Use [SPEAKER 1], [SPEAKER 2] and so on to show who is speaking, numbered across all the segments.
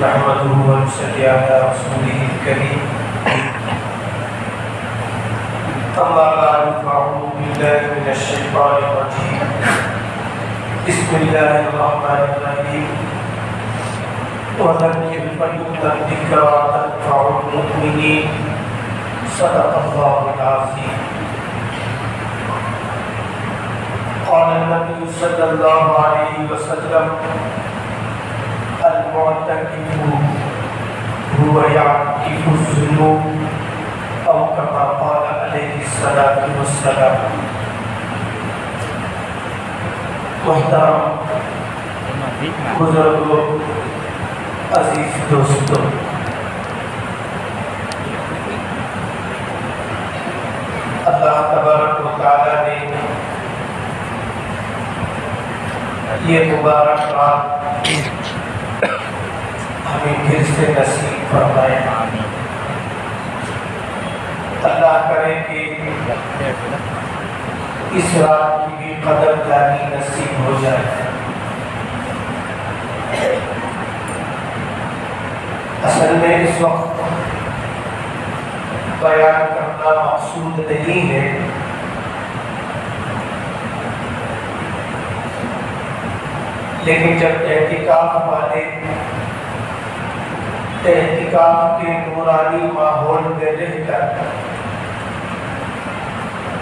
[SPEAKER 1] نحمده ونصلي على رسوله الكريم أما بعد فأعوذ بالله من الشيطان الرجيم بسم الله الرحمن الرحيم وذكر فإن الذكرى تنفع المؤمنين صدق الله العظيم. قال النبي صلى الله عليه وسلم المعتكف هو يعتكف الذنوب أو كما قال عليه الصلاة والسلام. محترم بزرگوں، عزیز دوستوں، اللہ تبارک و تعالیٰ نے یہ مبارک رات ہمیں پھر سے نصیب فرمائے. اللہ کرے کہ اس رات کی بھی قدر دانی نصیب ہو جائے. اصل میں اس وقت بیان کرنا مقصود نہیں ہے، لیکن جب اعتکاف والے اعتکاف کے نورانی ماحول میں رہ کر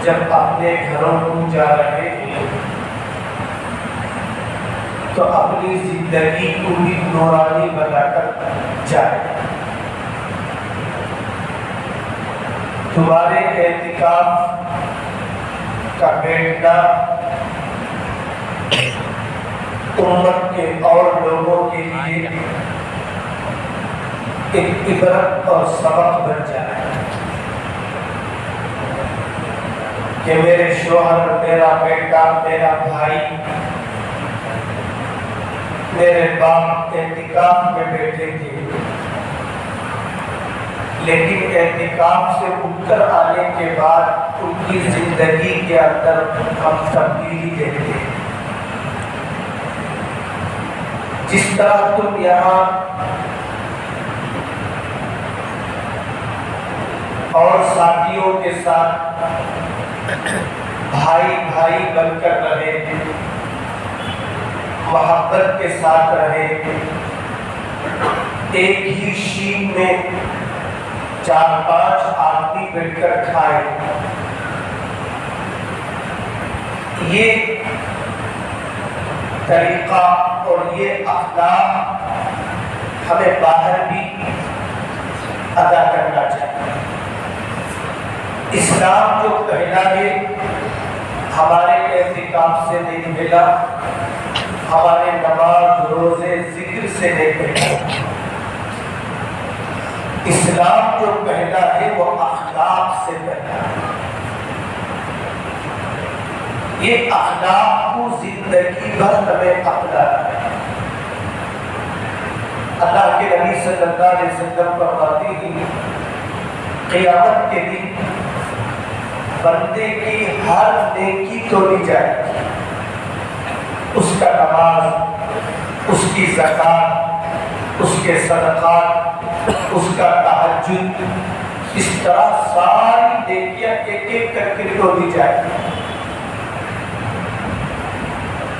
[SPEAKER 1] جب اپنے گھروں کو جا رہے ہیں تو اپنی زندگی کو بھی نورانی بنا کر جائے. تمہارے اعتکاف کا بیٹھنا امت کے اور لوگوں کے لیے ایک عبرت اور سبق بن جائے کہ میرے شوہر، میرا بیٹا، میرا بھائی، میرے باپ اعتکاف میں بیٹھے تھے، لیکن اعتکاف سے اٹھ کر آنے کے بعد ان کی زندگی کے اندر ہم تبدیلی دیکھتے ہیں. جس طرح تم یہاں اور ساتھیوں کے ساتھ بھائی بھائی بن کر رہے، محبت کے ساتھ رہے، ایک ہی شین میں 4-5 آدمی بیٹھ کر کھائے، یہ طریقہ اور یہ اخلاق ہمیں باہر بھی ادا کرنا چاہیے. اسلام جو پہلا ہے ہمارے اعتکاف سے نہیں ملا، ہمارے نماز روزے ذکر سے نہیں ملا. اسلام جو پہلا ہے وہ اخلاق سے پہلا. یہ اخلاق کو زندگی بھر ہمیں اپنانا ہے. اللہ کے نبی صلی اللہ علیہ وسلم فرماتے ہیں قیامت کے دن بندے کی ہر نیکی توڑی جائے گی، اس کا نماز، اس کی زکات، اس کے صدقات، اس کا تہجد، اس طرح ساری نیکیاں ایک ایک کر کے توڑی جائے گی.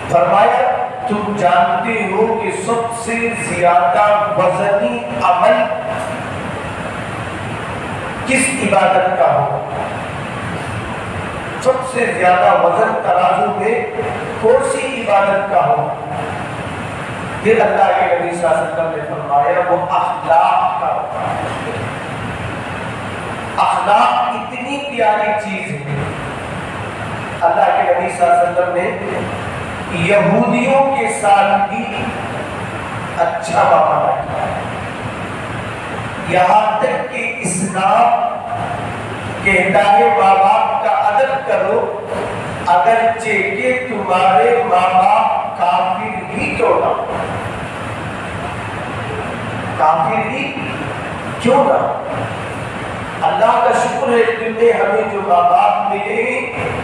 [SPEAKER 1] فرمایا تم جانتے ہو کہ سب سے زیادہ وزنی عمل کس عبادت کا ہو؟ سب سے زیادہ وزن ترازو میں کون سی عبادت کا ہو؟ پھر اللہ کے نبی صلی اللہ علیہ وسلم نے فرمایا وہ اخلاق کا ہوتا ہے. اخلاق اتنی پیاری چیز ہے. اللہ کے نبی صلی اللہ علیہ وسلم نے یہودیوں کے ساتھ بھی اچھا معاملہ کیا، یہاں تک کہ اسلام کہتا ہے ماں باپ کا ادب کرو اگرچہ کہ تمہارے ماں باپ کافر ہی کیوں نہ ہو. کافر ہی کیوں نہ ہو. اللہ کا شکر ہے کہ ہمیں جو ماں باپ ملے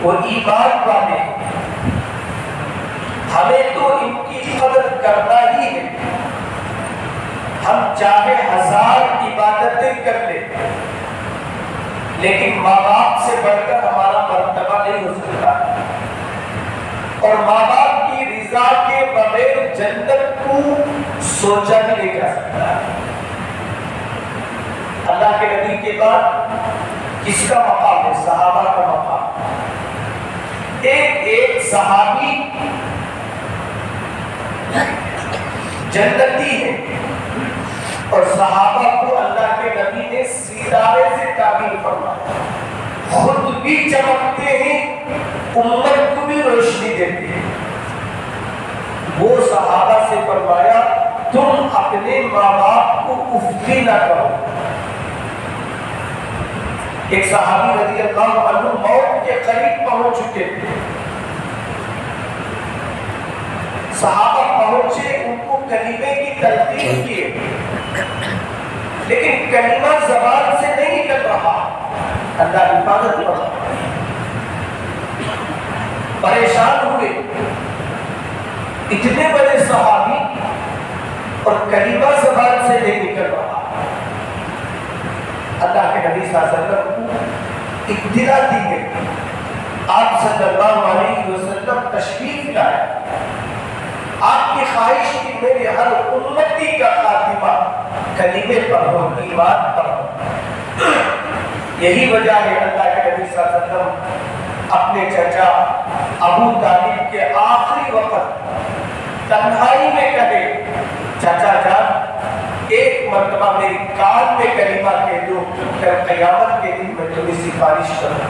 [SPEAKER 1] وہ ایمان والے ہیں. ہمیں تو ان کی قدر کرنا ہی ہے. ہم چاہے 1000 عبادتیں کر لیں لیکن ماں باپ سے بڑھ کر ہمارا مرتبہ نہیں ہو سکتا، اور ماں باپ کی رضا کے بغیر جنت کو سوچا بھی نہیں جا سکتا۔ اللہ کے نبی کے بعد کس کا مقام ہے؟ صحابہ کا مقام۔ ایک صحابی جنتی ہے اور صحابہ کو اللہ کے نبی نے ستارے سے تعبیر فرمایا، خود بھی چمکتے ہیں، امت کو بھی روشنی دیتے ہیں۔ وہ صحابہ سے فرمایا تم اپنے ماں باپ کو افتی نہ کرو۔ ایک صحابی رضی اللہ عنہ موت کے قریب پہنچ چکے تھے، صحابہ پہنچے، ان کو کلمے کی تلقین کیے لیکن کلمہ زبان سے نہیں نکل رہا۔ اللہ حفاظت کرا، پریشان ہوئے، اتنے بڑے صحابی اور کلمہ زبان سے نہیں نکل رہا۔ اللہ کے نبی صلی اللہ علیہ وسلم کو اطلاع دی گئی، آپ صلی اللہ علیہ وسلم تشریف لائے، آپ کی خواہش کی میرے ہر امتی کا خاتمہ کلمے پر ہو، ایمان پر ہو۔ یہی وجہ ہے اللہ کے نبی صلی اللہ علیہ وسلم اپنے چچا ابو طالب کے آخری وقت تنہائی میں کہے، چچا جان ایک مرتبہ میری کان میں کلمہ کہہ دو، پھر قیامت کے دن میں تمہیں سفارش کروں۔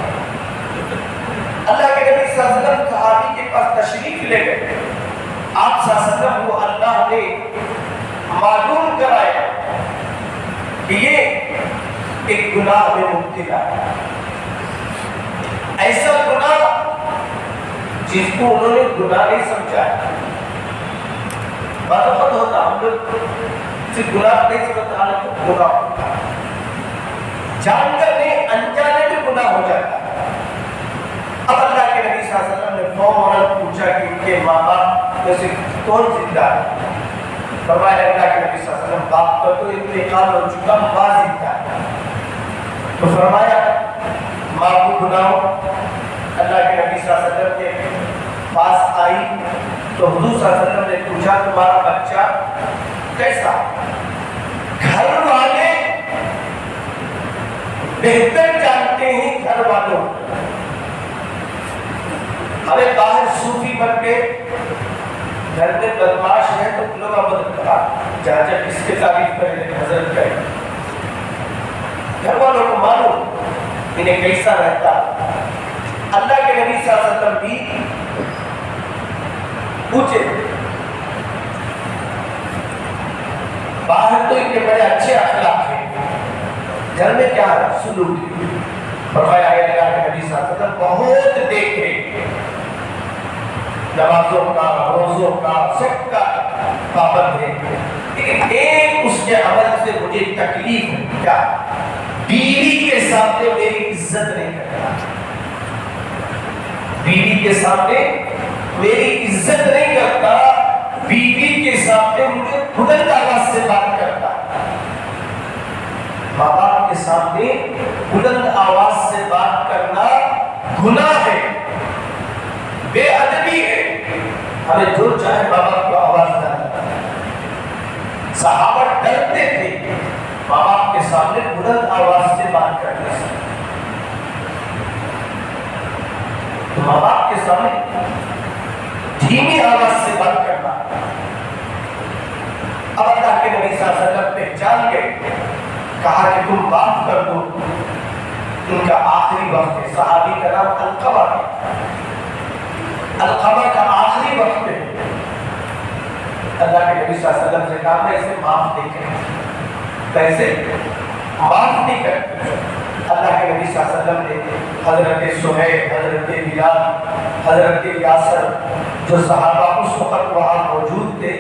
[SPEAKER 1] اللہ کے نبی صلی اللہ علیہ وسلم صحابی کے پاس تشریف لے گئے، آپ صلی اللہ علیہ وسلم کو اللہ نے معلوم کرایا کہ یہ ایک گناہ میں مبتلا ہے، ایسا گناہ جس کو انہوں نے گناہ نہیں سمجھا ہے۔ بعض وقت ہوتا ہم لوگ صرف گناہ نہیں سمجھتا، گناہ جان کر نہیں انجانے میں گناہ ہو جاتا ہے۔ اب اللہ کے نبی صلی اللہ علیہ وسلم نے فوراً پوچھا کہ ان کے ماں باپ میں سے کون زندہ ہے؟ فرمایا اللہ کے نبی صلی اللہ علیہ وسلم باپ کا تو انتقال ہو چکا، ماں زندہ ہے۔ تو فرمایا ماں کو بلاؤ۔ اللہ کے نبی صلی اللہ علیہ وسلم کے پاس آئی تو حضور صلی اللہ علیہ وسلم نے پوچھا تمہارا بچہ کیسا؟ گھر والے بہتر جانتے ہیں، گھر والوں ہمیں باہر صوفی بن کے گھر میں بدماش ہے تو لوگ مدد کرا جہاں جب کس کے تعریف کرے حضرت کرے، گھر والوں کو معلوم انہیں کیسا رہتا۔ اللہ کے نبی صلی اللہ علیہ وسلم بھی پوچھے، باہر تو ان کے بڑے اچھے اخلاق ہیں، گھر میں کیا سلوک؟ فرمایا اللہ کے نبی صلی اللہ علیہ وسلم بہت دیکھے، نمازوں کا، روزوں کا، سب کا پابند ہے، لیکن ایک اس کے عمل سے مجھے تکلیف ہے، کیا؟ بیوی کے سامنے میری عزت نہیں کرتا، بیوی کے سامنے میری عزت نہیں کرتا، بیوی کے سامنے مجھے بلند آواز سے بات کرتا، ماں باپ کے سامنے بلند آواز سے بات کرنا گناہ ہے، بے ادبی ہے۔ ہمیں جو چاہے ماں باپ کو آواز دینا، صحابہ ڈرتے تھے ماں باپ کے سامنے بلند آواز سے بات کرنے سے۔ تو ماں باپ کے سامنے دھیمی آواز سے بات کرنا۔ اب اللہ کے نبی صلی اللہ علیہ وسلم پہچان گئے، کہا کہ تم معاف کر دو، ان کا آخری وقت ہے۔ صحابی کا نام علقمہ ہے، علقمہ کا آخری وقت ہے۔ اللہ کے نبی صلی اللہ علیہ وسلم سے کہا میں اسے معاف نہیں کرتا، کیسے معاف نہیں کرتا؟ اللہ کے نبی صلی اللہ علیہ وسلم نے حضرت سہیل، حضرت بلال، حضرت یاسر جو صحابہ اس وقت وہاں موجود تھے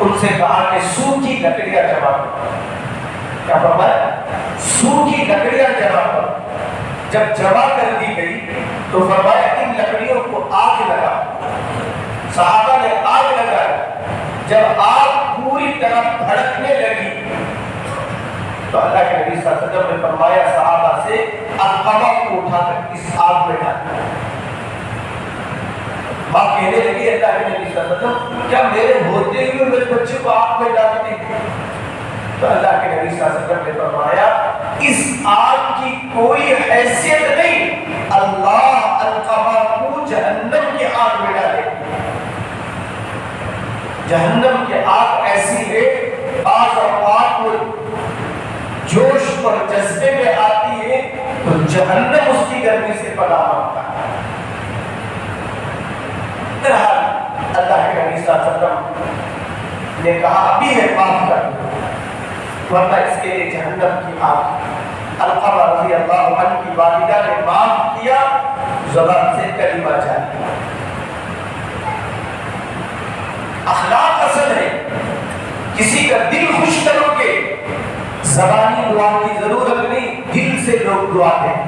[SPEAKER 1] ان سے کہا کہ سوکھی لکڑیاں جمع کرو۔ کیا فرمایا؟ سوکھی لکڑیاں جمع کرو۔ جب جمع کر دی گئی تو فرمایا ان لکڑیوں کو آگ لگا۔ صحابہ نے آگ لگائی، جب آگ پوری طرح بھڑکنے لگی تو اللہ کے نبی صلی اللہ علیہ وسلم نے فرمایا صحابہ سے علقمہ کو اٹھا کر اس آگ میں ڈال. ماں کہنے لگی اللہ کے نبی صلی اللہ علیہ وسلم کیا میرے ہوتے ہوئے میرے بچے کو آگ میں ڈالتے ہیں؟ تو اللہ کے نبی صلی اللہ علیہ وسلم نے فرمایا اس آگ کی کوئی حیثیت نہیں، اللہ علقمہ کو جہنم کی آگ میں ڈالے. جہنم کی آگ ایسی ہے بعض اوقات وہ جوش اور جذبے میں آتی ہے تو جہنم اس کی گرمی سے پناہ مانگتا ہے. بہرحال اللہ کے نبی صلی اللہ علیہ وسلم نے کہا ابھی ہے معاف کر دو، ورنہ اس کے لیے جہنم کی آگ. علقمہ رضی اللہ عنہ کی والدہ نے معاف کیا، زبان سے کلمہ جاری. اخلاق اصل ہے، کسی کا دل خوش کرو گے زبانی دعا کی ضرورت نہیں، دل سے لوگ دعا دیں.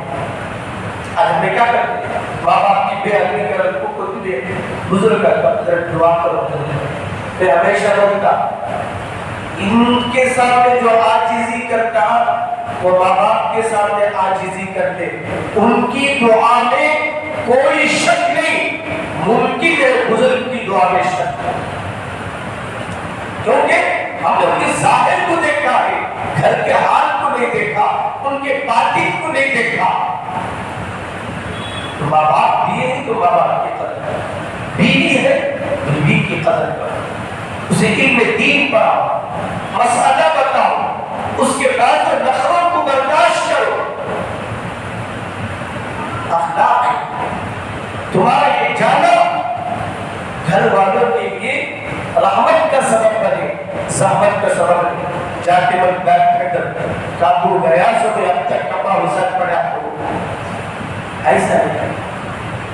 [SPEAKER 1] آج ہمیں کیا کرتے ہیں؟ ماں باپ کی بے ادبی کر کو دے بزرگ کا دعا کرو، پھر ہمیشہ روتا. ان کے سامنے جو عاجزی کرتا وہ ماں باپ کے سامنے عاجزی کرتے. ان کی دعا میں کوئی شک نہیں، ممکن ہے بزرگ کی دعا میں شک، کیونکہ ہم نے ان کے ظاہر کو دیکھا ہے، گھر کے حال کو نہیں دیکھا، ان کے باطن کو نہیں دیکھا. تو ماں باپ دیے ہیں تو ماں باپ کی قدر کرو، بیوی ہے بیوی کی قدر کرو، اسے علم دین پڑھاؤ، مسئلہ بتاؤ، اس کے بعد نخروں کو برداشت کرو. اخلاق ہے. تمہارا یہ جانا گھر والوں کے لیے رحمت کا سبب بنے، زحمت کا سبب بنے. جاتے وقت بیٹھ کر کابو گیا سو میں اب تک کپا حسن پڑا ہو، ایسا نہیں.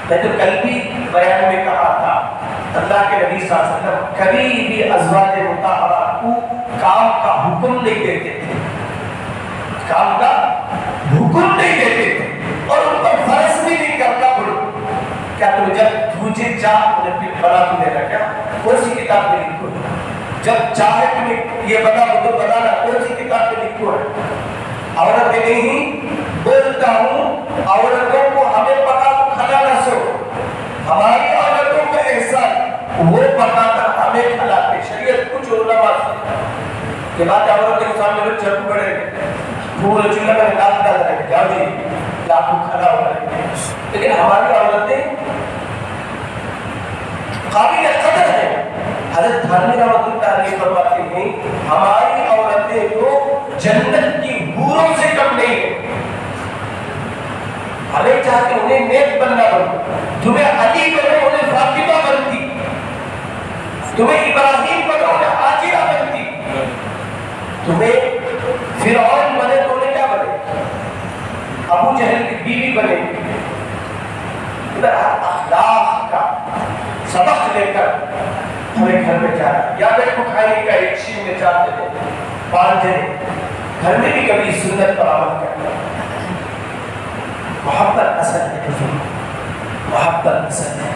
[SPEAKER 1] میں تو کل بھی بیان میں کہا تھا اللہ کے نبی صلی اللہ علیہ وسلم کبھی بھی ازواج مطہرات کو کام کا حکم نہیں دیتے تھے، کام کا حکم نہیں دیتے تھے اور ان پر فرض بھی نہیں کرتا. بولو کیا تم جب تجھے چاہ انہیں پھر بنا تو دے رہا کیا؟ کون سی کتاب میں لکھو ہے؟ جب چاہے تمہیں یہ بتا تو بتانا کون سی کتاب میں لکھو ہے؟ عورتیں نہیں بولتا ہوں عورتوں کو ہمیں پکا تو کھلا نہ سو، ہماری عورتوں کا احسان وہ پکاتا ہمیں کھلاتے. شریعت کچھ علماء سے یہ بات عورت کے سامنے لوگ چپ پڑے پورے چولہا میں لاکھ ڈال رہے جاؤ جی لاکھوں کھلا ہو رہے ہیں. لیکن ہماری عورتیں قابل قدر ہے. حضرت تھانوی رحمۃ اللہ علیہ فرماتے ہیں ہماری عورتیں تو جنت کی حوروں سے کم نہیں ہیں. ہمیں چاہتے انہیں نیک بننا بنو، تمہیں علی بنو انہیں فاطمہ بنتی، تمہیں ابراہیم بنو انہیں ہاجرہ بنتی، تمہیں فرعون بنے تو انہیں کیا بنے؟ ابو جہل کی بیوی بنے. اخلاق کا سبق لے کر ہمیں گھر میں جانا. یا بیٹھ کھانے کا ایک چیز میں چاہتے تھے 5 جنے گھر میں بھی کبھی سنت پر عمل کرنا. محبت اصل ہے، محبت اصل ہے.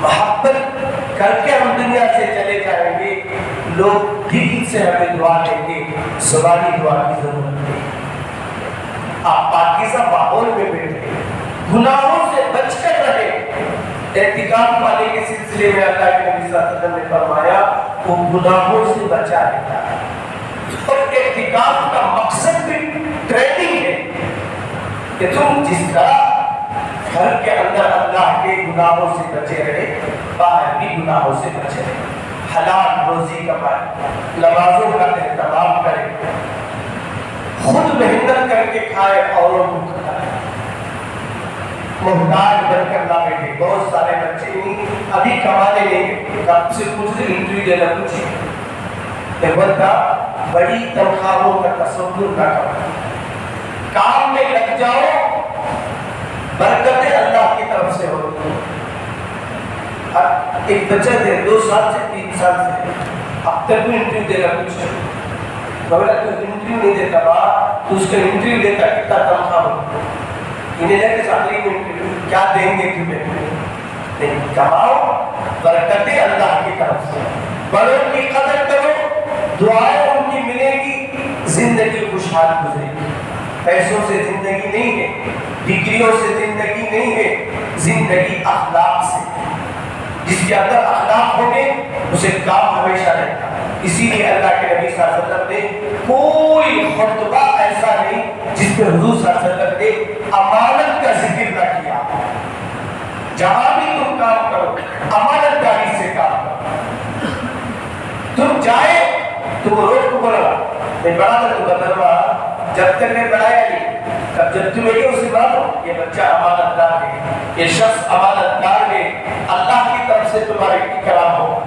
[SPEAKER 1] محبت کر کے ہم دنیا سے چلے جائیں گے، لوگ دل سے ہمیں دعا دیں گے، زبانی دعا کی ضرورت نہیں. آپ پاکیزہ ماحول میں بیٹھے، گناہوں سے بچ کر رہے. اعتکاف والے کے سلسلے میں اللہ کے نبی صلی اللہ علیہ وسلم نے فرمایا وہ گناہوں سے بچا لیتا ہے. اور اعتکاف کا مقصد بھی ٹریننگ ہے کہ تم جس طرح گھر کے اندر اللہ کے گناہوں سے بچے رہے، باہر بھی گناہوں سے بچے رہے. حلال روزی کمائے، نمازوں کا اہتمام کرے، خود محنت کر کے کھائے اوروں کو کھلائے، محتاج بن کر نہ بیٹھے. بہت سارے بچے نہیں ابھی کمانے لیں گے، کب سے کچھ انٹرویو دینا کچھ بتا بڑی تنخواہوں کا تصور نہ کرو. کام میں لگ جاؤ، برکتیں اللہ کی طرف سے ہوتی ہیں. اب ایک بچہ دے 2 سال سے 3 سال سے اب تک بھی انٹرویو دینا کچھ مگر تو انٹرویو نہیں دیتا تو اس کا انٹرویو دیتا کتنا تنخواہ ہو. انہیں لے کے آخری میں کیا دیں گے تمہیں؟ نہیں، کماؤ، برکتیں اللہ کی طرف سے. بڑوں کی قدر کرو، دعائیں ان کی ملے گی. زندگی خوشحال گزرے گی۔ پیسوں سے زندگی نہیں ہے، ڈگریوں سے زندگی نہیں ہے، زندگی اخلاق سے۔ جس کے اندر اخلاق ہوگے اسے کام ہمیشہ رہتا ہے۔ اسی لیے اللہ کے نبی صلی اللہ علیہ وسلم نے کوئی خطبہ ایسا نہیں جس پہ حضور صلی اللہ علیہ وسلم نے امانت کا ذکر نہ کیا۔ جہاں بھی تم کام کرو امانت داری سے کام کرو۔ تم جائے تم روک بولو میں بڑا تھا تو بدلوا جب تک نے بڑھایا نہیں، تب جب تمہیں یہ اسے مانو یہ بچہ امانت دار ہے، یہ شخص امانت دار ہے، اللہ کی طرف سے تمہارے اکرام ہو۔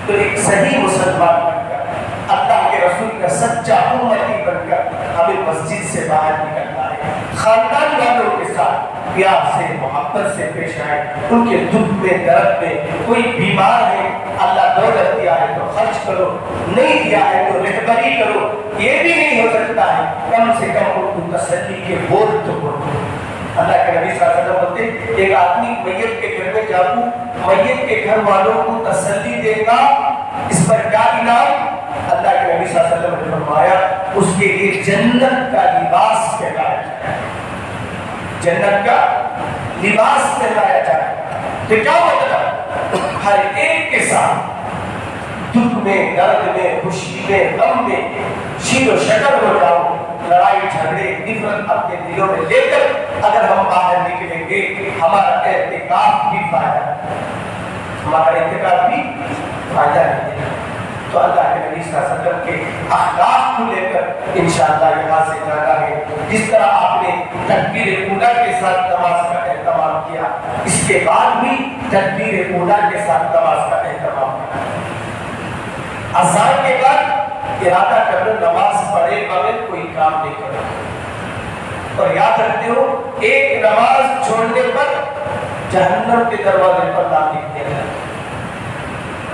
[SPEAKER 1] تو ایک صحیح مسلمان بن کر، اللہ کے رسول کا سچا امتی بن کر ہمیں مسجد سے باہر نکلنا ہے۔ خاندان والوں کے ساتھ پیار سے محبت سے پیش آئے، ان کے دکھ میں درد میں، کوئی بیمار ہے اللہ دولت دیا ہے تو خرچ کرو، نہیں دیا ہے تو رہبری کرو۔ یہ بھی نہیں ہو سکتا ہے کم سے کم ان کو تسلی کے بول تو بولو۔ اللہ کے نبی صلی اللہ علیہ وسلم بولتے ایک آدمی میت کے گھر میں جاؤ، میت کے گھر والوں کو تسلی دے گا، اس پر کیا انعام؟ اللہ کے نبی صلی اللہ علیہ وسلم نے فرمایا اس کے لیے جنت کا لباس پہنایا جائے، جنت کا لباس پہنایا جائے۔ تو کیا مطلب؟ ہر ایک کے ساتھ دکھ میں، درد میں، خوشی میں، غم میں شیر و شکر ہو جاؤ، لڑائی جھگڑے نفرت اپنے دلوں میں لے کر اگر ہم باہر نکلیں گے ہمارا اعتکاف بھی فائدہ ہے، ہمارا اعتکاف بھی فائدہ نہیں ہے۔ تو اللہ کے نبی صلی اللہ علیہ وسلم کے اخلاق کو لے کر انشاءاللہ یہاں سے جانا ہے۔ جس طرح آپ نے تکبیر اولیٰ کے ساتھ نماز کا اہتمام کیا، اس کے بعد بھی تکبیر اولیٰ کے ساتھ نماز کا اہتمام کیا۔ اذان کے بعد ارادہ کر لو نماز پڑھے بغیر کوئی کام نہیں کرو، اور یاد رکھتے ہو ایک نماز چھوڑنے پر جہنم کے دروازے پر داخل کیا جائے۔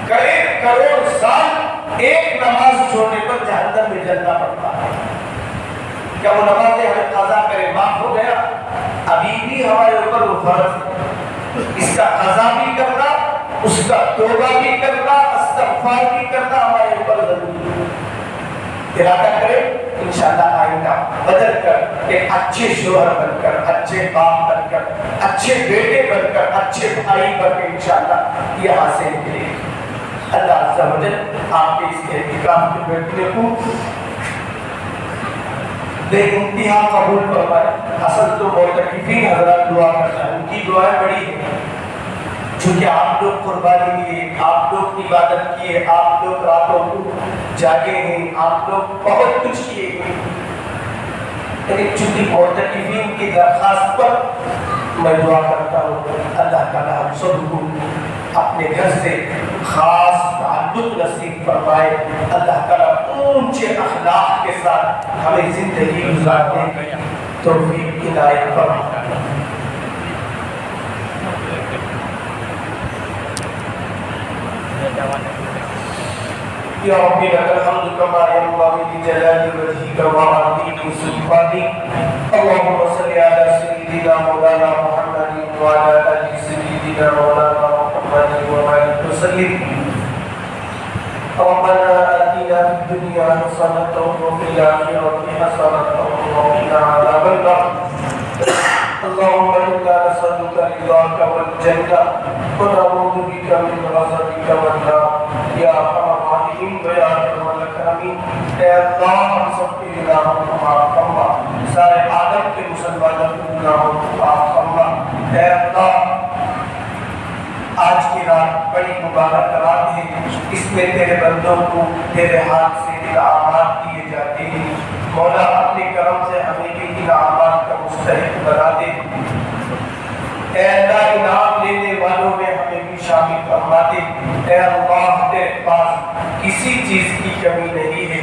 [SPEAKER 1] کئی کروڑ سال ایک نماز چھوڑنے پر جہنم میں جلنا پڑتا ہے۔ کیا وہ نمازیں ہمیں قضا کرے معاف ہو گیا؟ ابھی بھی ہمارے اوپر وہ فرض ہے، اس کا قضا بھی کرنا، اس کا توبہ بھی کرنا، استغفار بھی کرنا ہمارے اوپر ضروری ہے۔ ارادہ کریں انشاءاللہ آئندہ بدل کر ایک اچھے شوہر بن کر، اچھے باپ بن کر، اچھے بیٹے بن کر، اچھے بھائی بن کر انشاءاللہ یہاں سے نکلے۔ اللہ عز و جل آپ کے اس اعتکاف کے بیٹھنے کو بے انتہا قبول فرمائے۔ اصل تو معتکفین حضرات دعا کرتا ہے، ان کی دعائیں بڑی ہیں، چونکہ آپ لوگ قربانی دیے، آپ لوگ عبادت کیے، آپ لوگ راتوں کو جاگے ہیں، آپ لوگ بہت کچھ کیے ہیں، لیکن چونکہ معتکفین کی درخواست پر میں دعا کرتا ہوں اللہ تعالیٰ ہم سب کو اپنے گھر سے خاص تعلق نصیب فرمائے۔ اللہ تعالیٰ اونچے اخلاق کے ساتھ ہمیں زندگی گزارنے کی توفیق عنایت فرمائے۔ یا ربی لک الحمد کما ینبغی لجلال وجهک وعظیم سلطانک۔ اللهم صل علی سیدنا مولانا محمد وعلی آل سیدنا مولانا محمد وبارک وسلم۔ ربنا آتنا فی الدنیا حسنۃ وفی الآخرۃ حسنۃ وقنا عذاب النار۔ اللهم انا نسألك رضاك والجنة ونعوذ بك من غضبك والنار یا ارحم الراحمین و یا اکرم الاکرمین۔ اے اللہ ہم سب کے گناہوں کو معاف فرما، سارے عالم کے مسلمانوں کے گناہوں کو معاف فرما۔ اے اللہ آج کی رات بڑی مبارک رات ہے، اس میں تیرے بندوں کو تیرے ہاتھ سے انعامات دیے جاتے ہیں۔ مولا اپنے کرم سے ہمیں بھی انعامات کا مستحق بنا دے۔ اے اللہ انعام لینے والوں میں ہمیں بھی شامل فرما دے۔ اے اللہ تیرے پاس کسی چیز کی کمی نہیں ہے،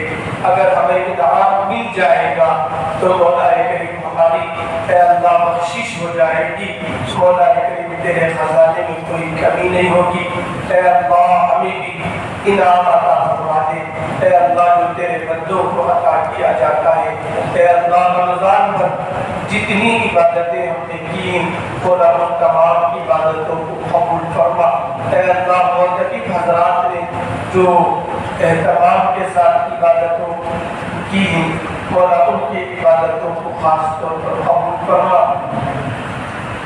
[SPEAKER 1] اگر ہمیں انعام مل جائے گا تو مولا کریم ہماری اے اللہ بخشش ہو جائے گی، مولا کریم تیرے خزانے میں کوئی کمی نہیں ہوگی۔ اے اللہ ہمیں بھی انعام عطا فرما دے۔ اے اللہ جو تیرے بندوں کو عطا کیا جاتا ہے، اے اللہ رمضان پر جتنی عبادتیں ہم نے کی مولا ان تمام عبادتوں کو قبول فرما۔ اے اللہ معتکف حضرات نے جو اہتمام کے ساتھ عبادتوں کی ہیں مولا ان کی عبادتوں کو خاص طور پر قبول فرما۔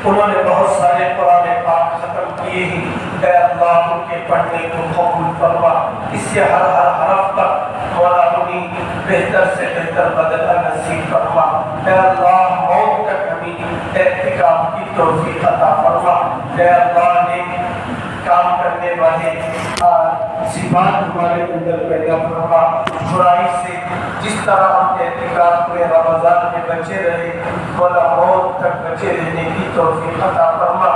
[SPEAKER 1] انہوں نے بہت سارے قرآن پاک ختم کیے ہیں، اے اللہ ان کے پڑھنے کو قبول فرما، اس سے ہر حرف پر مولا انہیں بہتر سے بہتر بدلہ نصیب فرما۔ اے اللہ موت تک ہمیں اعتکاف کی توفیق عطا فرما۔ اے اللہ نے کام کرنے والے صفات ہمارے اندر پیدا فرما، برائی سے جس طرح ہم اعتکاف میں رمضان میں بچے رہے مولا موت تک بچے رہنے کی توفیق عطا فرما۔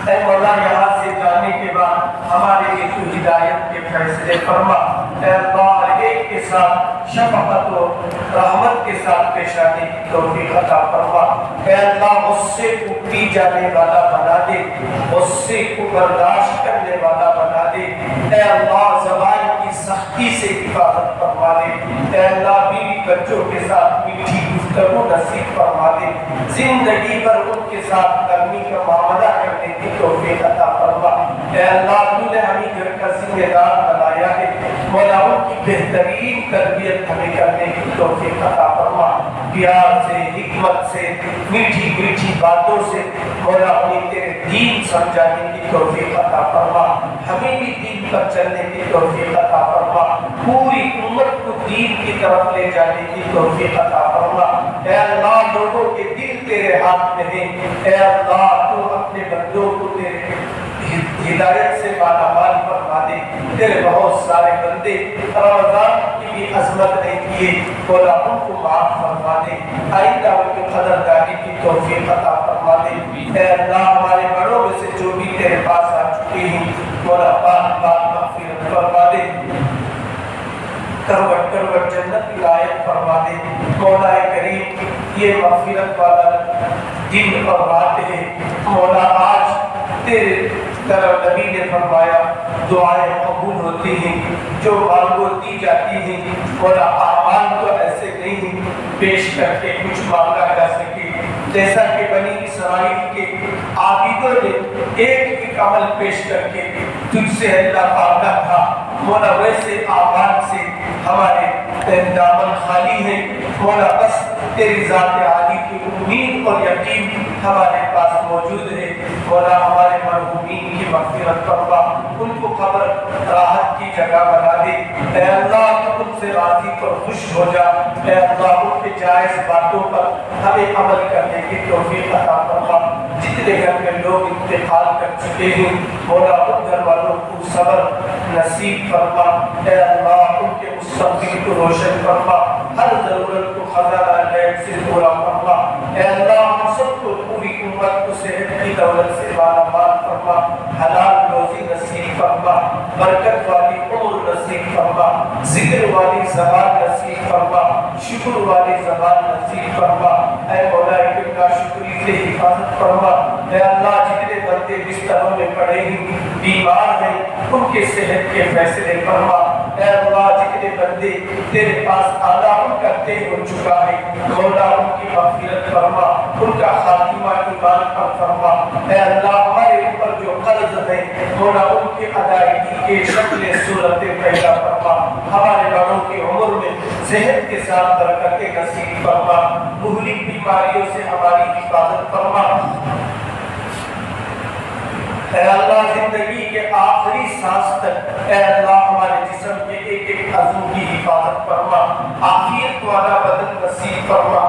[SPEAKER 1] اے مولا یہاں سے جانے کے بعد ہمارے لیے تو ہدایت کے فیصلے فرما۔ اے اللہ ہر ایک کے ساتھ شفقت و رحمت کے ساتھ پیش آنے کی توفیق عطا فرما۔ اے اللہ غصے کو پی جانے والا بنا دے، غصے کو برداشت کرنے والا بنا دے۔ اے اللہ زبان کی سختی سے حفاظت فرما دے۔ اے اللہ بیوی بچوں کے ساتھ میٹھی گفتگو نصیب فرما دے، زندگی بھر ان کے ساتھ نرمی کا معاملہ کرنے کی توفیق عطا فرما۔ اے اللہ تو نے ہمیں گھر کا ذمہ دار بنایا ہے، مولا ان کی بہترین تربیت ہمیں کرنے کی توفیق عطا فرما۔ پیار سے، حکمت سے، میٹھی میٹھی باتوں سے مولا انہیں تیرے دین سمجھانے کی توفیق عطا فرما، ہمیں بھی دین پر چلنے کی توفیق عطا فرما، پوری امت کو دین کی طرف لے جانے کی توفیق عطا فرما۔ اے اللہ لوگوں کے دل تیرے ہاتھ میں ہیں، اے اللہ تو اپنے بندوں کو تیرے ہدایت سے مالا مال فرما دے۔ تیرے بہت سارے بندے رمضان کی بھی عظمت نہیں کیے، مولا ان کو معاف فرما دے، آئندہ ان کی قدردانی کی توفیق عطا فرما دے۔ اے اللہ ہمارے بڑوں میں سے جو بھی تیرے پاس آ چکے ہیں مولا پاک پاک مغفرت فرما دے، کروٹ کروٹ جنت کی لائق فرما دے۔ مولا کریم یہ مغفرت والا دن اور رات ہے مولا، آج تیرے طرف نبی نے فرمایا دعائیں قبول ہوتی ہیں، جو مانگو دی جاتی ہیں۔ مولا اعمال تو ایسے نہیں ہیں پیش کر کے کچھ مانگا جا سکے، جیسا کہ بنی اسرائیل کے عابدوں نے ایک عمل پیش کر کے تجھ سے اللہ مانگا تھا، مولا ویسے اعمال سے ہمارے دامن خالی ہے مولا، بس تیری ذات عالی کی امید اور یقین ہمارے پاس موجود ہے۔ مولا ہمارے مرحومین کی مغفرت فرما، ان کو قبر راحت کی جگہ بنا دے۔ اے اللہ تو ان سے راضی پر خوش ہو جا، اے اللہ ان کے جائز باتوں پر ہمیں عمل کرنے کی توفیق عطا فرما۔ جتنے گھر میں لوگ انتقال کر چکے ہیں مولا ان گھر والوں کو صبر نصیب فرما۔ اے اللہ ان کے مستقبل کو روشن فرما، ہر ضرورت کو خزانہ غیب سے پورا فرما۔ اے اللہ ہم سب کو پوری امت کو صحت کی دولت سے مالا مال فرما، حلال روزی نصیب فرما، برکت والی عمر نصیب فرما، ذکر والی زبان نصیب فرما، شکر والی زبان نصیب فرما۔ اے مولا کریم کا شکری سے حفاظت فرما۔ اے اللہ جتنے بندے بستروں میں پڑے ہیں بیمار ہیں ان کے صحت کے فیصلے فرما۔ اے اللہ جتنے بندے تیرے پاس آنا ان کا طے ہو چکا ہے مولا ان کی مغفرت فرما، ان کا خاتمہ ایمان پر فرما۔ اے اللہ ہمارے اوپر جو قرض ہے مولا ان کی ادائیگی کے شکل صورتیں پیدا فرما، ہمارے بڑوں کی عمر میں صحت کے ساتھ برکتیں نصیب فرما، مہلک بیماریوں سے ہماری حفاظت فرما۔ اے اللہ زندگی کے آخری سانس تک اے اللہ ہمارے جسم کے ایک ایک عضو کی حفاظت فرما، عافیت والا بدن نصیب فرما۔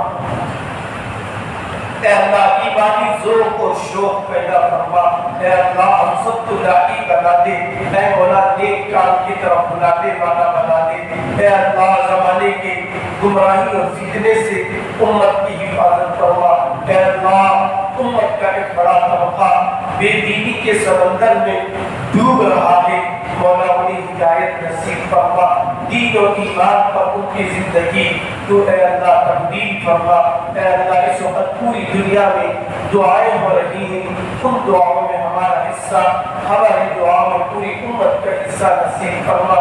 [SPEAKER 1] اے اللہ ایمانی ذوق و شوق پیدا فرما۔ اے اللہ ہم سب کو داعی بنا دے، اے مولا نیک کام کی طرف بلانے والا بنا دے۔ اے اللہ زمانے کے گمراہی اور فتنے سے امت کی حفاظت فرما۔ اے اللہ امت کا ایک بڑا طبقہ بے دینی کے سمندر میں ڈوب رہا ہے مولا انہیں ہدایت نصیب فرما، دین و ایمان پر ان کی زندگی تو اے اللہ تبدیل فرما۔ اے اللہ اس وقت پوری دنیا میں دعائیں ہو رہی ہیں، ان دعاؤں میں ہمارا حصہ، ہماری دعاؤں میں پوری امت کا حصہ نصیب فرما۔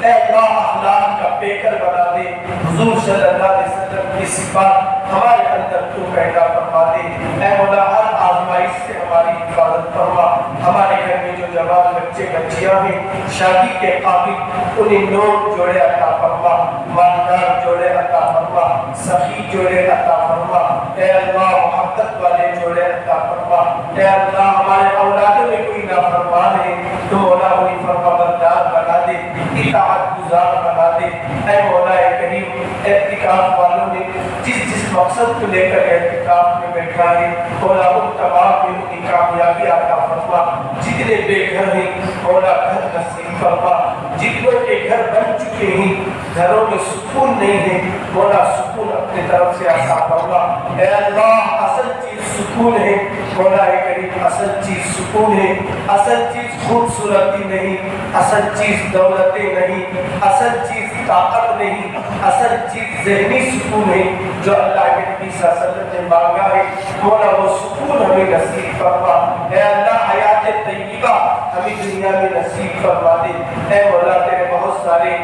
[SPEAKER 1] اے اللہ اخلاق کا پیکر بنا دے، حضور صلی اللہ علیہ وسلم کی صفات ہمارے اندر تو پیدا فرما دے۔ اے مولا ہر آزمائش سے ہماری حفاظت فرما، ہمارے گھر میں جو جوان بچے بچیاں ہیں شادی کے قابل انہیں نور جوڑے عطا فرما۔ فرما, مالدار جوڑے عطا فرما, سخی جوڑے عطا فرما. اے اللہ محبت والے جوڑے عطا فرما. اے اللہ ہمارے اولادوں میں کوئی نافرمان ہے تو مولا انہیں فرما بردار بنا دے, اطاعت گزار بنا دے. اے مولا کریم اعتکاف والوں نے جس مقصد کو لے کر اعتکاف میں بیٹھا ہے مولا ان تمام میں انہیں کامیابی عطا فرما. جتنے بے گھر ہیں مولا گھر نصیب فرما. جتنوں کے گھر بن چکے ہیں گھروں میں سکون نہیں ہے مولا سکون اپنے طرف سے عطا فرما. اے اللہ اصل چیز سکون ہے مولا کریم, اصل چیز سکون ہے. اصل چیز خوبصورتی نہیں, اصل چیز دولتیں نہیں, اصل چیز طاقت نہیں, اصل چیز ذہنی سکون ہے جو اللہ کے نبی صلی اللہ علیہ وسلم نے مانگا ہے مولا وہ سکون ہمیں نصیب فرما. اے اللہ حیات طیبہ ہمیں دنیا میں نصیب فرما دے. اے مولا تیرے بہت سارے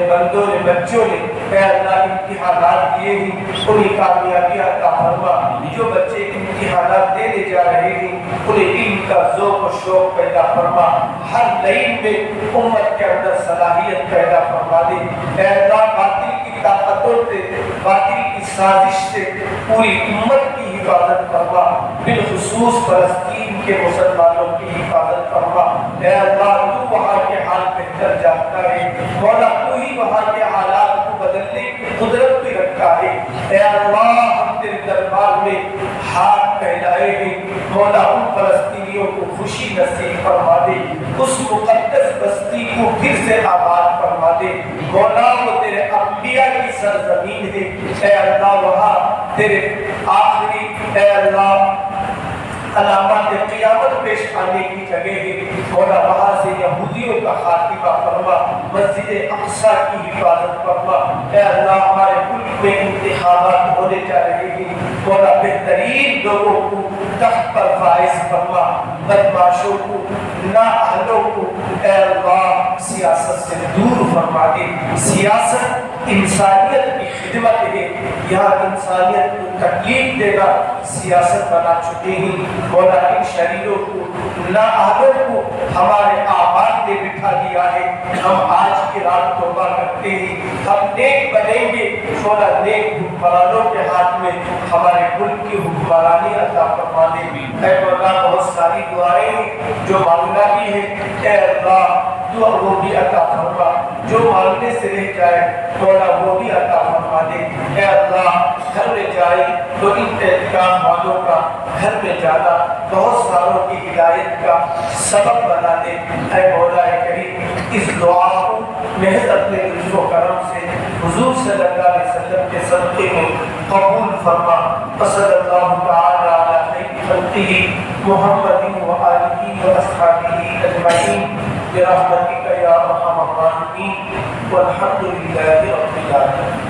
[SPEAKER 1] بندوں نے بچوں نے اے اللہ امتحانات دیے ہیں انہیں کامیابی عطا فرما. جو بچے امتحانات دینے جا رہے ہیں انہیں علم کا ذوق و شوق پیدا فرما. ہر لائن میں امت کے اندر صلاحیت پیدا فرما دے. اے اللہ باطل کی طاقتوں سے, باطل کی سازش سے پوری امت کی حفاظت فرما, بالخصوص فلسطین کے مسلمانوں کی حفاظت فرما. اے اللہ تو وہاں کے حال بہتر جانتا ہے مولا, تو ہی وہاں کے حالات کو بدلنے کی قدرت بھی رکھتا ہے. اے اللہ ہم تیرے دربار میں ہاتھ پھیلائے ہیں مولا ان فلسطینیوں کو خوشی نصیب فرما دے, اس مقدس بستی کو پھر سے آباد فرما دے مولا. وہ تیرے انبیاء کی سرزمین ہے اے اللہ, وہاں تیرے آخری اے اللہ علامات قیامت پیش آنے کی جگہ ہے مولا. وہاں سے یہودیوں کا خاتمہ فرما, مسجد اقصی کی حفاظت فرما. اے اللہ ہمارے ملک میں انتخابات ہونے جا رہے ہیں مولا, بہترین لوگوں کو تخت پر فائز فرما, بدماشوں کو, نااہلوں کو اے اللہ سیاست سے دور فرما دے. سیاست انسانیت کی خدمت ہے, یہاں انسانیت کو تکلیف دینا سیاست بنا چکے ہیں مولا. ان شریروں کو, نااہلوں کو ہمارے آباد نے بٹھا دیا ہے. ہم آج کی رات توبہ کرتے ہیں, ہم نیک بنیں گے مولا. نیک حکمرانوں کے ہاتھ میں ہمارے ملک کی حکمرانی عطا فرما دے. اے مولا بہت ساری دعائیں ہیں جو مانگنا بھی ہے اے اللہ دعا وہ بھی عطا فرما, جو مانگنے سے رہ جائے مولا وہ بھی عطا فرما دے. اے اللہ گھر میں جائے تو ان اعتکاف والوں کا گھر میں جانا بہت ساروں کی ہدایت کا سبب بنا دے. اے مولا کریم اس دعا کو محض اپنے لطف و کرم سے حضور صلی اللہ علیہ وسلم کے صدقے میں قبول فرما. صلی اللہ تعالی علی خیر خلقہ محمد و آلہ و اصحابہ اجمعین برحمتک یا ارحم الراحمین والحمد للہ رب العالمین.